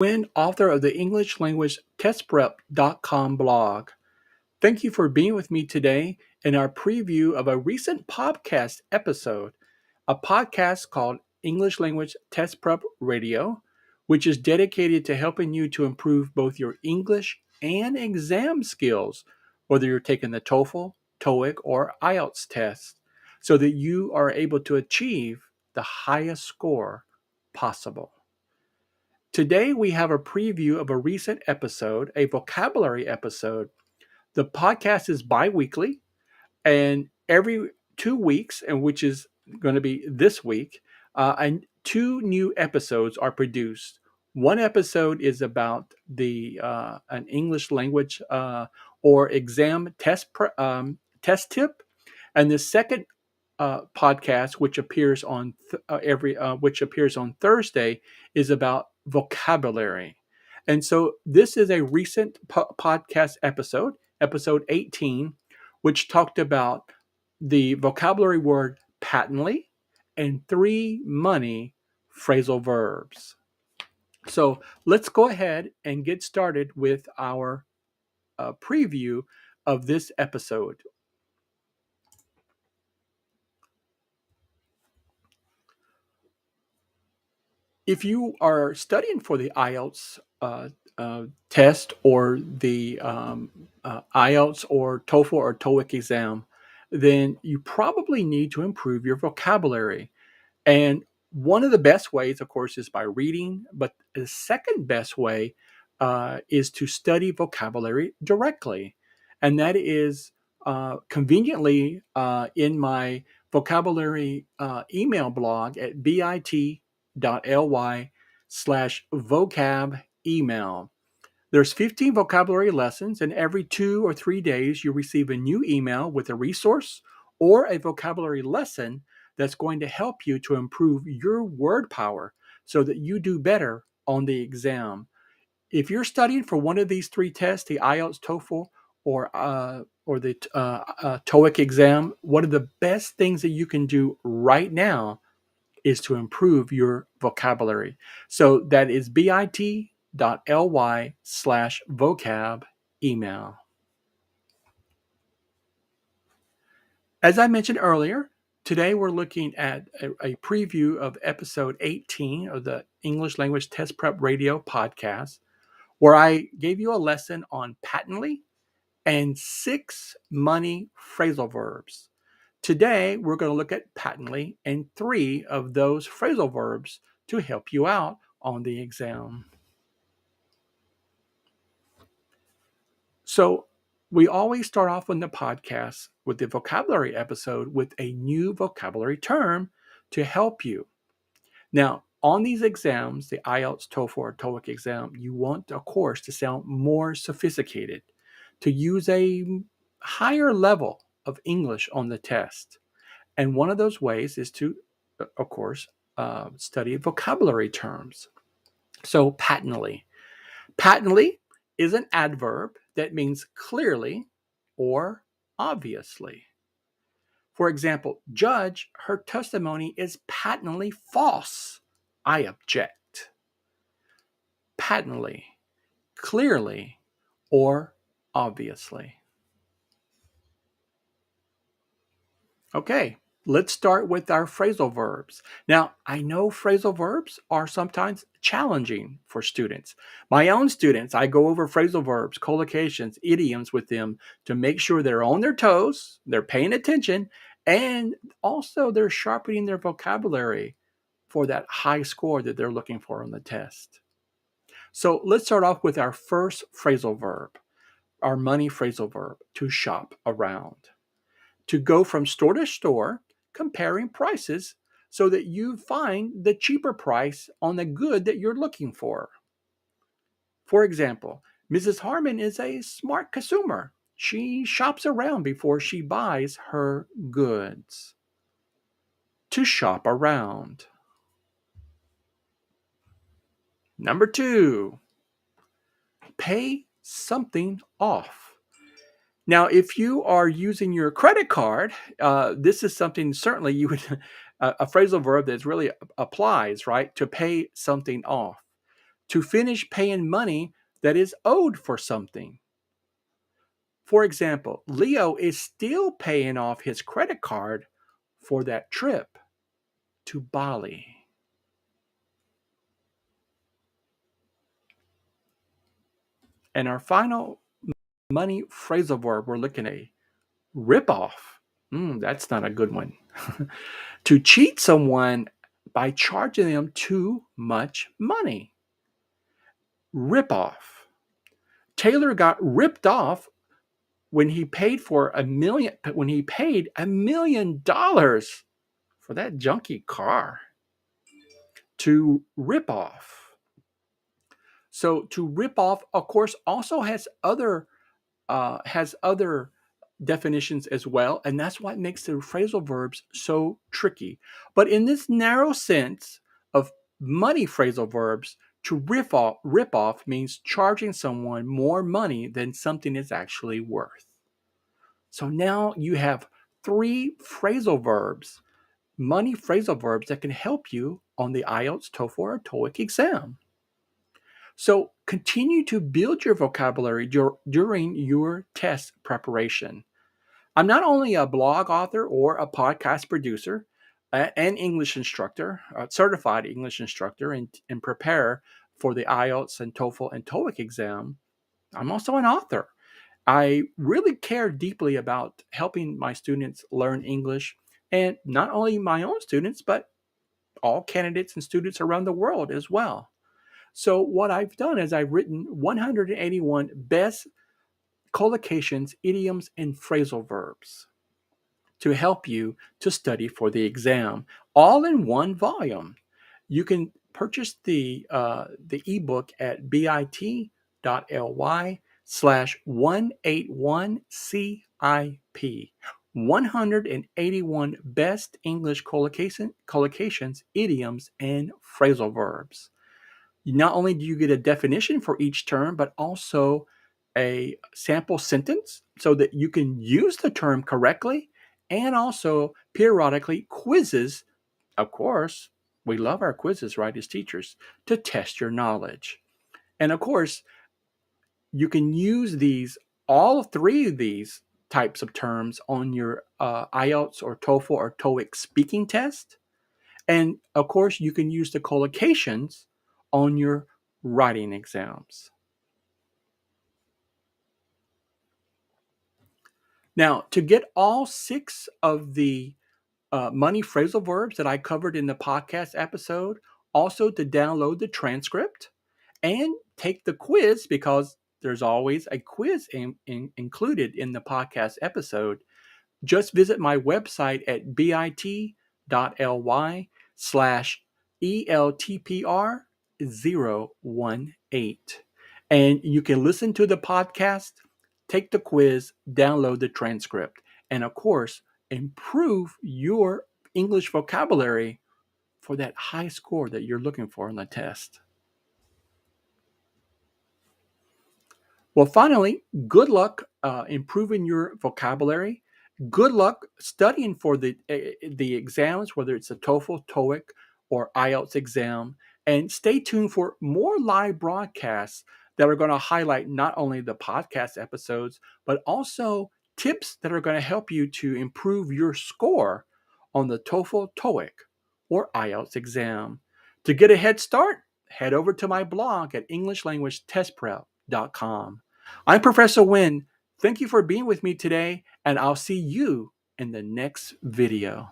Wynn, author of the English Language TestPrep.com blog. Thank you for being with me today in our preview of a recent podcast episode, a podcast called English Language Test Prep Radio, which is dedicated to helping you to improve both your English and exam skills, whether you're taking the TOEFL, TOEIC, or IELTS test, so that you are able to achieve the highest score possible. Today, we have a preview of a recent episode, a vocabulary episode. The podcast is bi weekly, and every 2 weeks, and which is going to be this week, and two new episodes are produced. One episode is about an English language or exam test tip, and the second podcast, which appears on Thursday, is about vocabulary. And so this is a recent podcast episode, episode 18, which talked about the vocabulary word patently and 3 money phrasal verbs. So let's go ahead and get started with our preview of this episode. If you are studying for the IELTS test or the IELTS or TOEFL or TOEIC exam, then you probably need to improve your vocabulary. And one of the best ways, of course, is by reading, but the second best way is to study vocabulary directly. And that is conveniently in my vocabulary email blog at bit.ly/vocab email. There's 15 vocabulary lessons, and every 2 or 3 days you receive a new email with a resource or a vocabulary lesson that's going to help you to improve your word power so that you do better on the exam. If you're studying for one of these 3 tests, the IELTS, TOEFL, or the TOEIC exam, one of the best things that you can do right now is to improve your vocabulary. So that is bit.ly/vocab email. As I mentioned earlier, today we're looking at a preview of episode 18 of the English Language Test Prep Radio podcast, where I gave you a lesson on patently and 6 money phrasal verbs. Today, we're going to look at patently and 3 of those phrasal verbs to help you out on the exam. So, we always start off in the podcast with the vocabulary episode with a new vocabulary term to help you. Now, on these exams, the IELTS, TOEFL, or TOEIC exam, you want, of course, to sound more sophisticated, to use a higher level of English on the test. And one of those ways is to, of course, study vocabulary terms. So, patently. Patently is an adverb that means clearly or obviously. For example, Judge, her testimony is patently false. I object. Patently, clearly, or obviously. Okay, let's start with our phrasal verbs. Now, I know phrasal verbs are sometimes challenging for students. My own students, I go over phrasal verbs, collocations, idioms with them to make sure they're on their toes, they're paying attention, and also they're sharpening their vocabulary for that high score that they're looking for on the test. So let's start off with our first phrasal verb, our money phrasal verb, to shop around. To go from store to store, comparing prices so that you find the cheaper price on the good that you're looking for. For example, Mrs. Harmon is a smart consumer. She shops around before she buys her goods. To shop around. Number 2, pay something off. Now, if you are using your credit card, this is something certainly you would, a phrasal verb that really applies, right? To pay something off. to finish paying money that is owed for something. For example, Leo is still paying off his credit card for that trip to Bali. And our final money phrasal verb we're looking at, rip off. That's not a good one. To cheat someone by charging them too much money. Rip off. Taylor got ripped off when he paid $1 million for that junky car. To rip off. So to rip off, of course, also has other definitions as well, and that's what makes the phrasal verbs so tricky. But in this narrow sense of money phrasal verbs, to rip off means charging someone more money than something is actually worth. So now you have 3 phrasal verbs, money phrasal verbs that can help you on the IELTS, TOEFL, or TOEIC exam. So continue to build your vocabulary during your test preparation. I'm not only a blog author or a podcast producer, an English instructor, a certified English instructor, and prepare for the IELTS and TOEFL and TOEIC exam. I'm also an author. I really care deeply about helping my students learn English, and not only my own students, but all candidates and students around the world as well. So what I've done is I've written 181 best collocations, idioms, and phrasal verbs to help you to study for the exam, all in one volume. You can purchase the ebook at bit.ly/181CIP. 181 best English collocations, idioms, and phrasal verbs. Not only do you get a definition for each term, but also a sample sentence so that you can use the term correctly, and also periodically quizzes. Of course, we love our quizzes, right, as teachers, to test your knowledge. And of course, you can use all 3 of these types of terms on your IELTS or TOEFL or TOEIC speaking test. And of course, you can use the collocations on your writing exams. Now, to get all 6 of the money phrasal verbs that I covered in the podcast episode, also to download the transcript and take the quiz, because there's always a quiz included in the podcast episode, just visit my website at bit.ly/ELTPR018. And you can listen to the podcast, take the quiz, download the transcript, and of course, improve your English vocabulary for that high score that you're looking for on the test. Well, finally, good luck improving your vocabulary. Good luck studying for the exams, whether it's a TOEFL, TOEIC, or IELTS exam. And stay tuned for more live broadcasts that are going to highlight not only the podcast episodes, but also tips that are going to help you to improve your score on the TOEFL, TOEIC, or IELTS exam. To get a head start, head over to my blog at EnglishLanguageTestPrep.com. I'm Professor Wynn. Thank you for being with me today, and I'll see you in the next video.